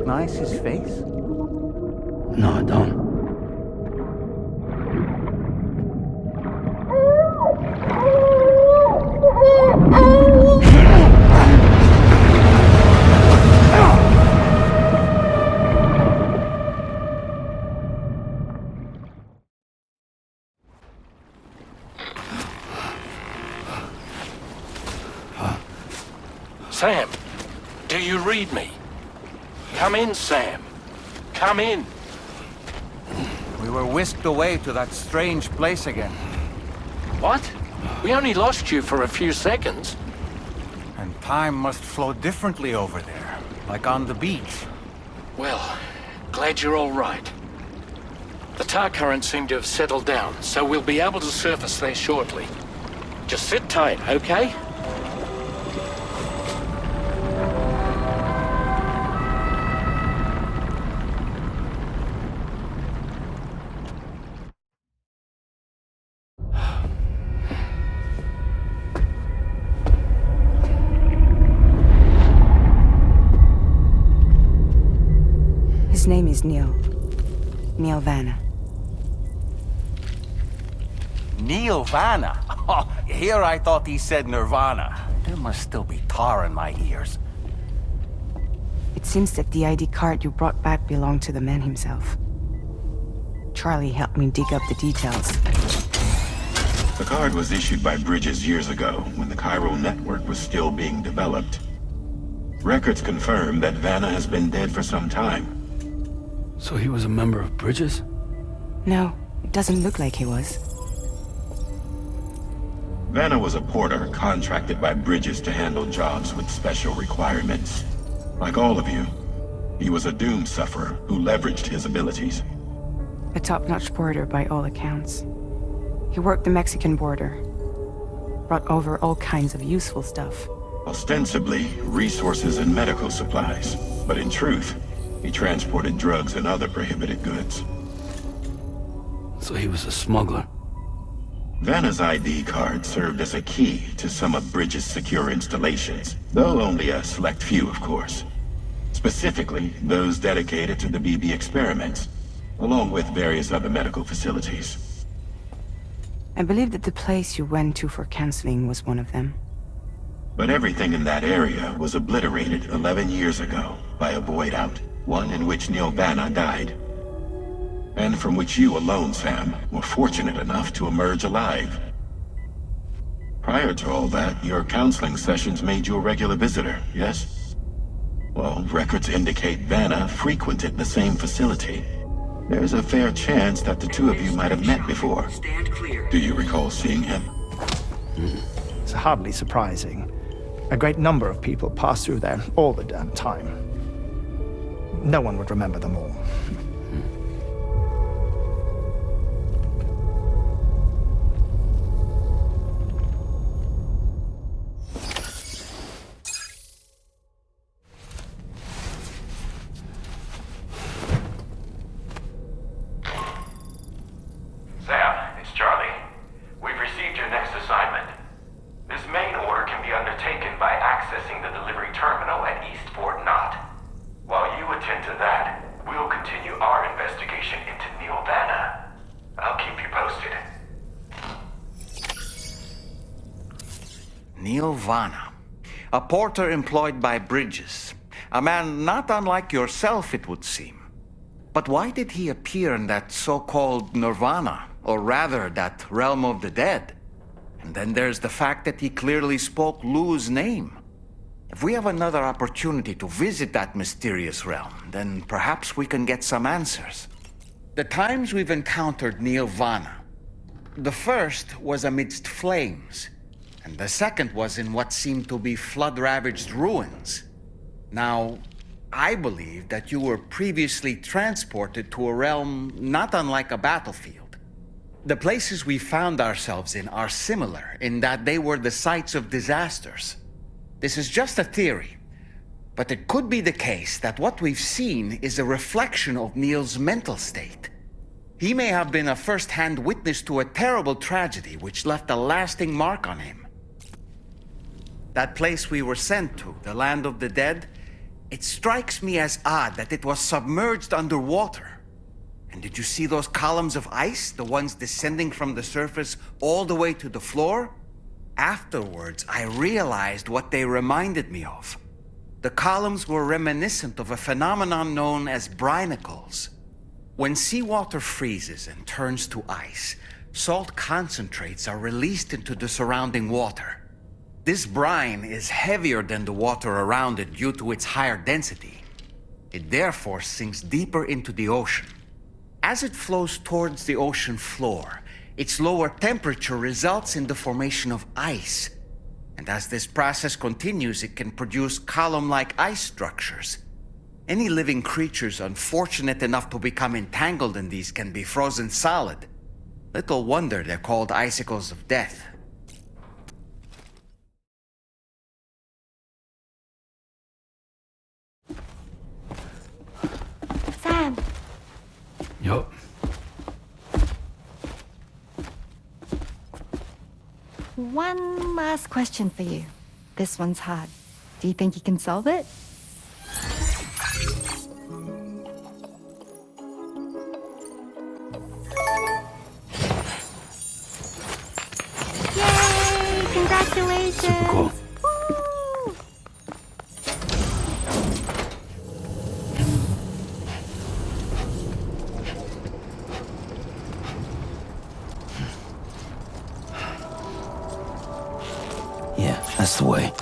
recognize his face? No, I don't. Sam, do you read me? Come in, Sam. Come in. We were whisked away to that strange place again. What? We only lost you for a few seconds. And time must flow differently over there, like on the beach. Well, glad you're all right. The tar currents seem to have settled down, so we'll be able to surface there shortly. Just sit tight, okay? His name is Neil. Neil Vanna. Neil Vanna? Oh, here I thought he said Nirvana. There must still be tar in my ears. It seems that the ID card you brought back belonged to the man himself. Charlie helped me dig up the details. The card was issued by Bridges years ago, when the chiral network was still being developed. Records confirm that Vanna has been dead for some time. So he was a member of Bridges? No, it doesn't look like he was. Vanna was a porter contracted by Bridges to handle jobs with special requirements. Like all of you, he was a doom sufferer who leveraged his abilities. A top-notch porter by all accounts. He worked the Mexican border. Brought over all kinds of useful stuff. Ostensibly, resources and medical supplies. But in truth, he transported drugs and other prohibited goods. So he was a smuggler. Vanna's ID card served as a key to some of Bridges' secure installations, though only a select few, of course. Specifically, those dedicated to the BB experiments, along with various other medical facilities. I believe that the place you went to for counseling was one of them. But everything in that area was obliterated 11 years ago by a void out, one in which Neil Vanna died. And from which you alone, Sam, were fortunate enough to emerge alive. Prior to all that, your counseling sessions made you a regular visitor, yes? Well, records indicate Vanna frequented the same facility. There's a fair chance that the two of you might have met before. Do you recall seeing him? It's hardly surprising. A great number of people pass through there all the damn time. No one would remember them all. Sam, it's Charlie. We've received your next assignment. This main order can be undertaken by accessing the delivery terminal at East Fort Knott. While you attend to that, we'll continue our investigation into Neil Vanna. I'll keep you posted. Neil Vanna, a porter employed by Bridges. A man not unlike yourself, it would seem. But why did he appear in that so-called Nirvana, or rather, that realm of the dead? And then there's the fact that he clearly spoke Lou's name. If we have another opportunity to visit that mysterious realm, then perhaps we can get some answers. The times we've encountered Neil Vanna, the first was amidst flames, and the second was in what seemed to be flood-ravaged ruins. Now, I believe that you were previously transported to a realm not unlike a battlefield. The places we found ourselves in are similar in that they were the sites of disasters. This is just a theory, but it could be the case that what we've seen is a reflection of Neil's mental state. He may have been a first-hand witness to a terrible tragedy which left a lasting mark on him. That place we were sent to, the land of the dead, It strikes me as odd that it was submerged underwater. And did you see those columns of ice, the ones descending from the surface all the way to the floor? Afterwards, I realized what they reminded me of. The columns were reminiscent of a phenomenon known as brinicles. When seawater freezes and turns to ice, salt concentrates are released into the surrounding water. This brine is heavier than the water around it due to its higher density. It therefore sinks deeper into the ocean. As it flows towards the ocean floor, its lower temperature results in the formation of ice. And as this process continues, it can produce column-like ice structures. Any living creatures unfortunate enough to become entangled in these can be frozen solid. Little wonder they're called icicles of death. Sam, Yup. one last question for you. This one's hard. Do you think you can solve it? Yay! Congratulations! Super cool. Woo! Yeah, that's the way.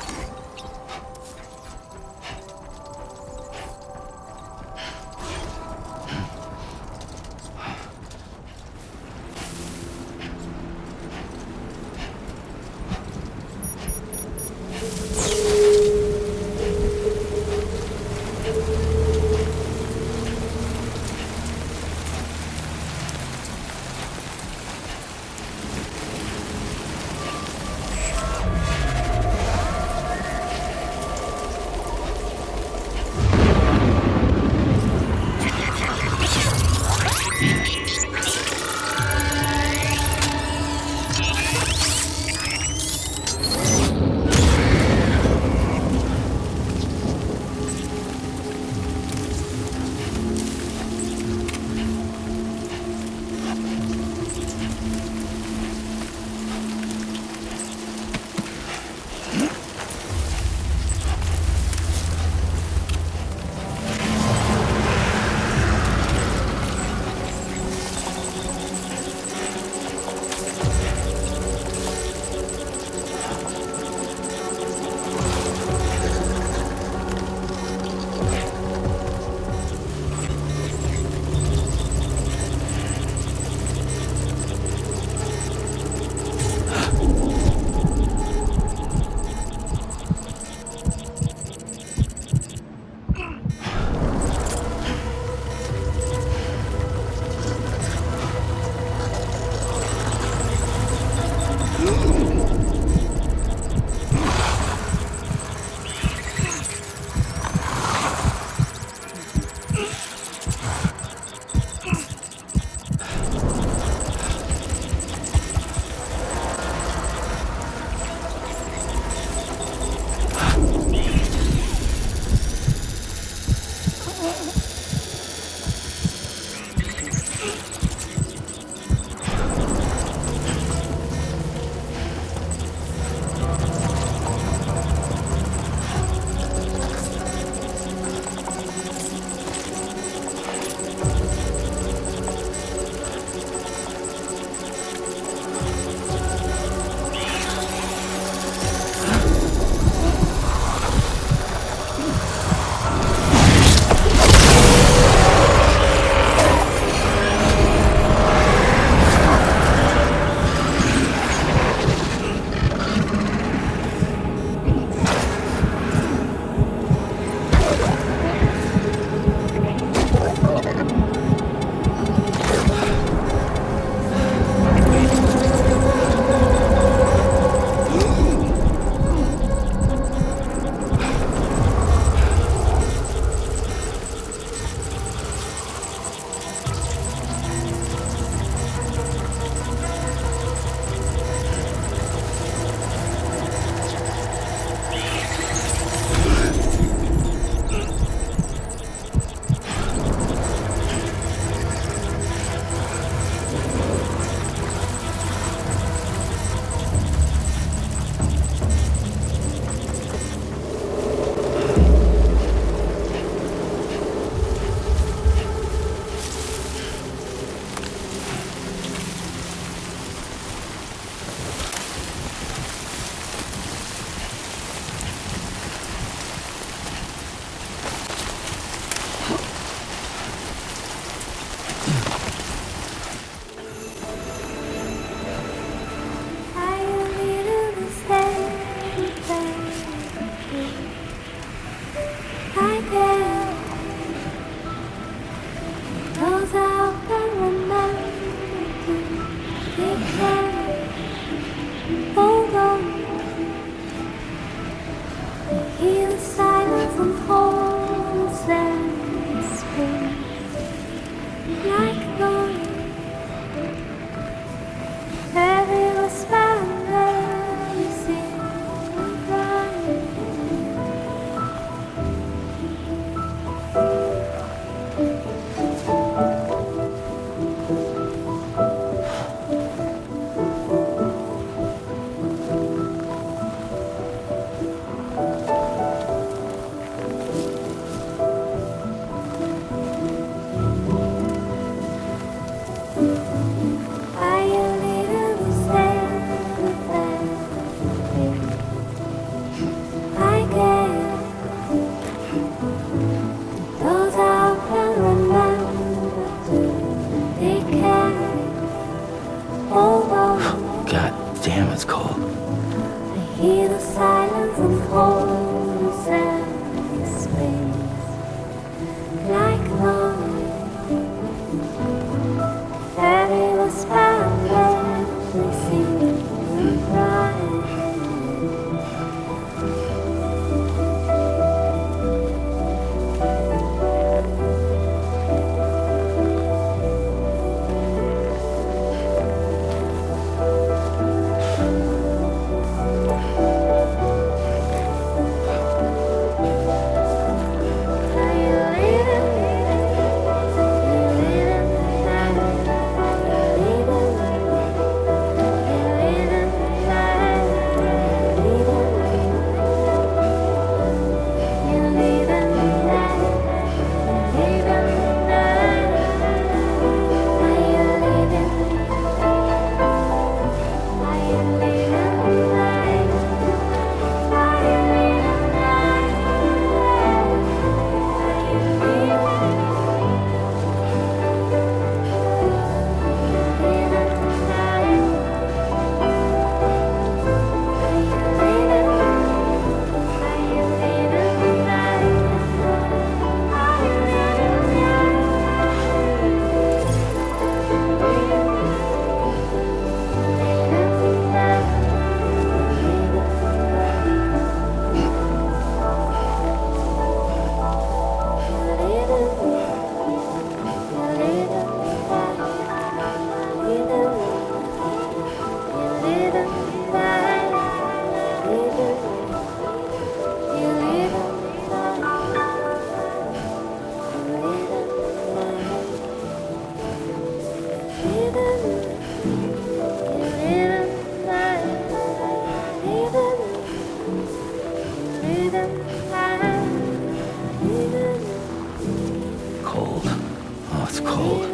Cold. Oh, it's cold.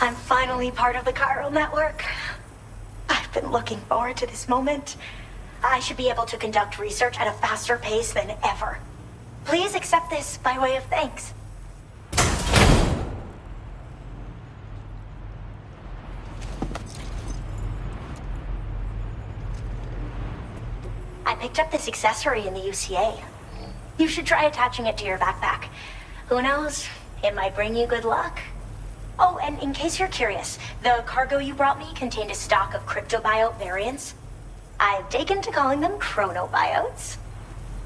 I'm finally part of the chiral network. I've been looking forward to this moment. I should be able to conduct research at a faster pace than ever. Please accept this by way of thanks. I picked up this accessory in the UCA. You should try attaching it to your backpack. Who knows? It might bring you good luck. Oh, and in case you're curious, the cargo you brought me contained a stock of cryptobiote variants. I've taken to calling them chronobiotes.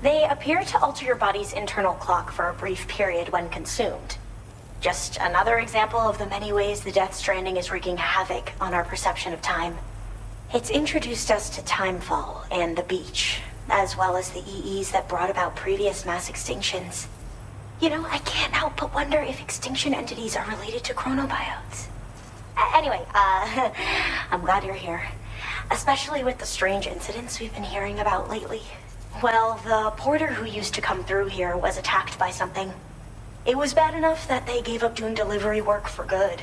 They appear to alter your body's internal clock for a brief period when consumed. Just another example of the many ways the Death Stranding is wreaking havoc on our perception of time. It's introduced us to timefall and the beach, as well as the EEs that brought about previous mass extinctions. You know, I can't help but wonder if extinction entities are related to chronobiotes. Anyway, I'm glad you're here. Especially with the strange incidents we've been hearing about lately. Well, the porter who used to come through here was attacked by something. It was bad enough that they gave up doing delivery work for good.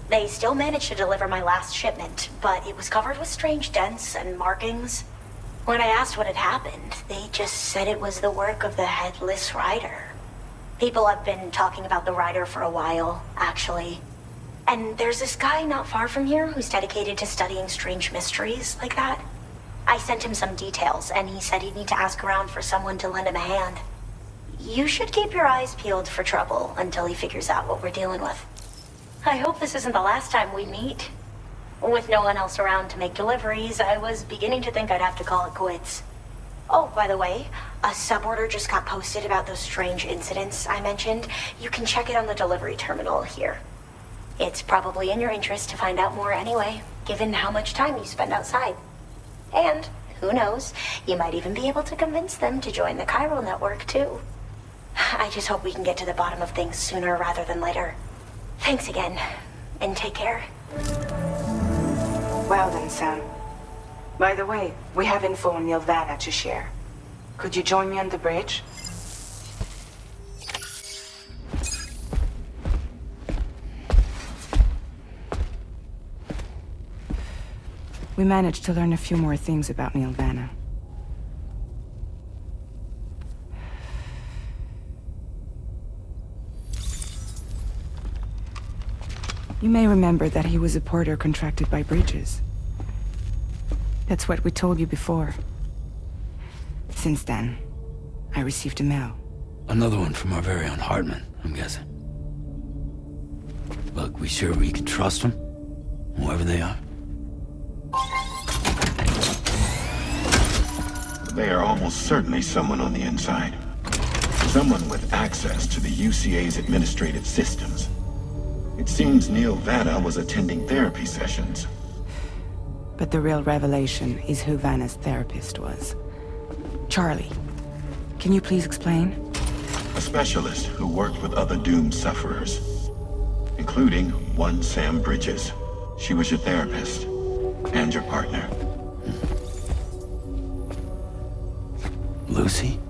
They still managed to deliver my last shipment, but it was covered with strange dents and markings. When I asked what had happened, they just said it was the work of the Headless Rider. People have been talking about the Rider for a while, actually. And there's this guy not far from here who's dedicated to studying strange mysteries like that. I sent him some details, and he said he'd need to ask around for someone to lend him a hand. You should keep your eyes peeled for trouble until he figures out what we're dealing with. I hope this isn't the last time we meet. With no one else around to make deliveries, I was beginning to think I'd have to call it quits. Oh, by the way, a suborder just got posted about those strange incidents I mentioned. You can check it on the delivery terminal here. It's probably in your interest to find out more anyway, given how much time you spend outside. And, who knows, you might even be able to convince them to join the chiral network, too. I just hope we can get to the bottom of things sooner rather than later. Thanks again, and take care. Well then, Sam. By the way, we have info on Nilvana to share. Could you join me on the bridge? We managed to learn a few more things about Nilvana. You may remember that he was a porter contracted by Bridges. That's what we told you before. Since then, I received a mail. Another one from our very own Hartman, I'm guessing. Look, we sure we can trust them? Whoever they are? They are almost certainly someone on the inside. Someone with access to the UCA's administrative systems. It seems Neil Vanna was attending therapy sessions. But the real revelation is who Vanna's therapist was. Charlie, can you please explain? A specialist who worked with other doomed sufferers, including one Sam Bridges. She was your therapist and your partner. Lucy?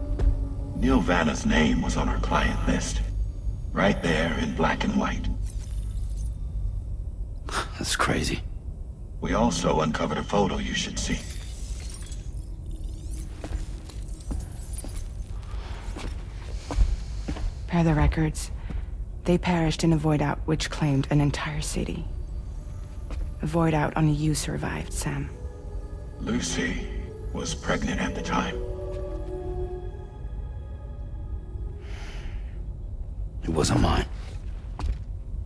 Neil Vanna's name was on her client list. Right there in black and white. That's crazy. We also uncovered a photo you should see. Per the records, they perished in a void out which claimed an entire city. A void out only you survived, Sam. Lucy was pregnant at the time. It wasn't mine.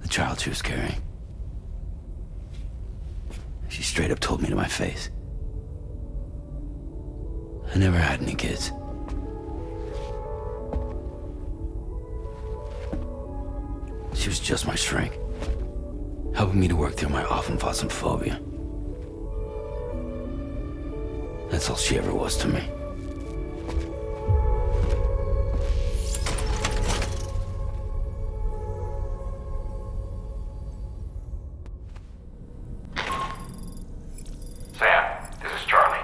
The child she was carrying. She straight up told me to my face. I never had any kids. She was just my shrink, helping me to work through my often phobia. That's all she ever was to me. Sam, this is Charlie.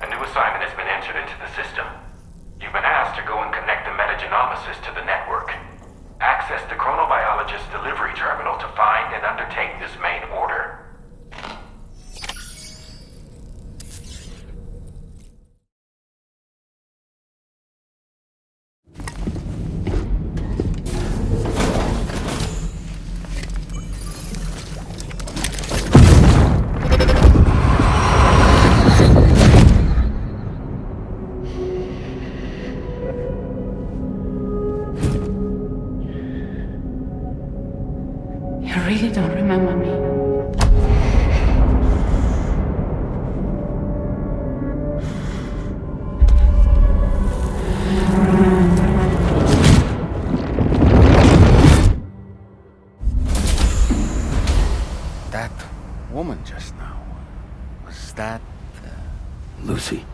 A new assignment has been entered into the system. You've been asked to go and connect the metagenomicist to the network. Access the chronobiologist delivery terminal to find and undertake this main order. You really don't remember me. That woman just now, was that... Lucy.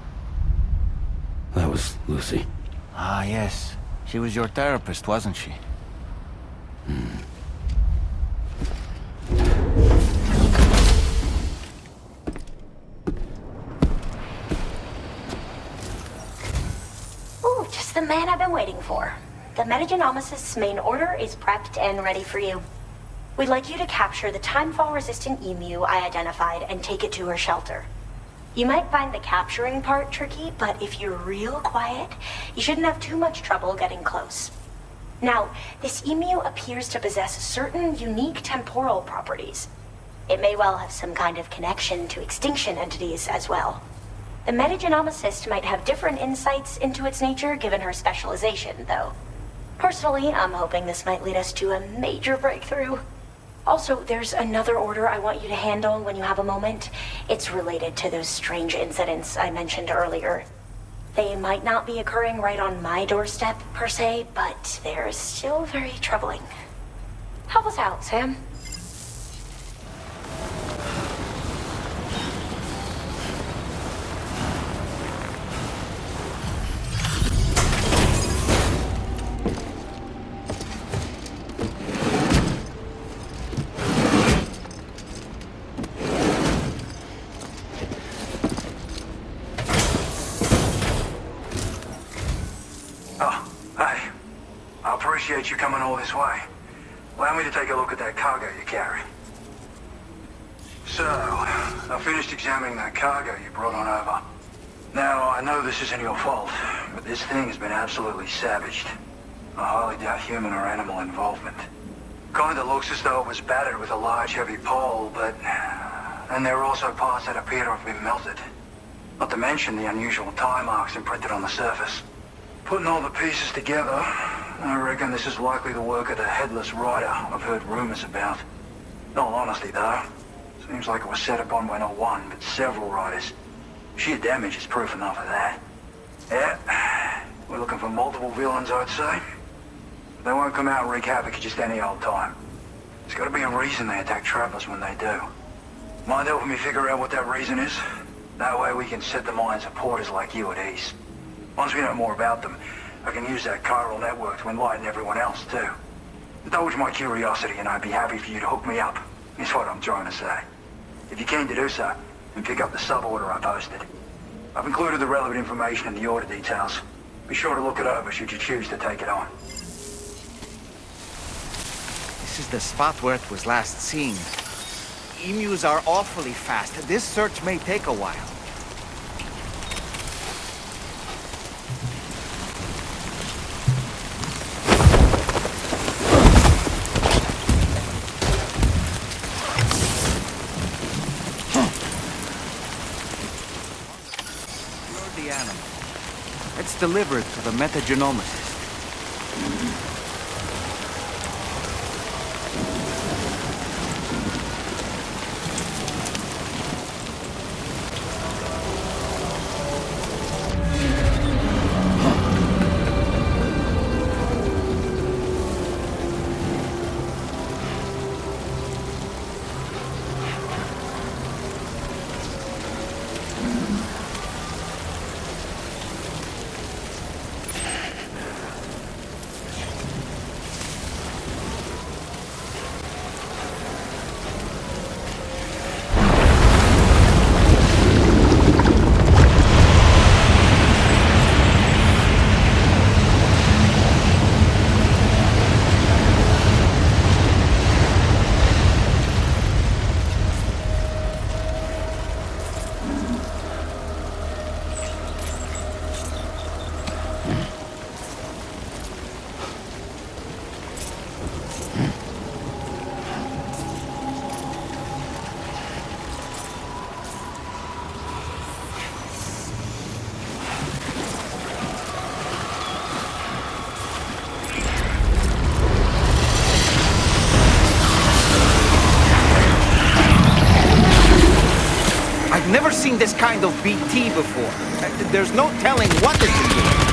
That was Lucy. Ah, yes. She was your therapist, wasn't she? Ooh, just the man I've been waiting for. The metagenomicist's main order is prepped and ready for you. We'd like you to capture the timefall-resistant emu I identified and take it to her shelter. You might find the capturing part tricky, but if you're real quiet, you shouldn't have too much trouble getting close. Now, this emu appears to possess certain unique temporal properties. It may well have some kind of connection to extinction entities as well. The metagenomicist might have different insights into its nature given her specialization, though. Personally, I'm hoping this might lead us to a major breakthrough. Also, there's another order I want you to handle when you have a moment. It's related to those strange incidents I mentioned earlier. They might not be occurring right on my doorstep, per se, but they're still very troubling. Help us out, Sam. You coming all this way. Allow me to take a look at that cargo you carry. So, I finished examining that cargo you brought on over. Now, I know this isn't your fault, but this thing has been absolutely savaged. I highly doubt human or animal involvement. Kinda looks as though it was battered with a large heavy pole, but... And there are also parts that appear to have been melted. Not to mention the unusual tie marks imprinted on the surface. Putting all the pieces together, I reckon this is likely the work of the Headless Rider I've heard rumors about. In all honesty, though, seems like it was set upon by not one, but several riders. Sheer damage is proof enough of that. Yeah, we're looking for multiple villains, I'd say. They won't come out and wreak havoc at just any old time. There's gotta be a reason they attack travelers when they do. Mind helping me figure out what that reason is? That way we can set the minds of porters like you at ease. Once we know more about them, I can use that chiral network to enlighten everyone else, too. Indulge my curiosity and I'd be happy for you to hook me up, is what I'm trying to say. If you're keen to do so, then pick up the sub-order I posted. I've included the relevant information in the order details. Be sure to look it over should you choose to take it on. This is the spot where it was last seen. Emus are awfully fast. This search may take a while. You're the animal. It's delivered to the metagenomicist. I've never seen this kind of BT before. There's no telling what it can do.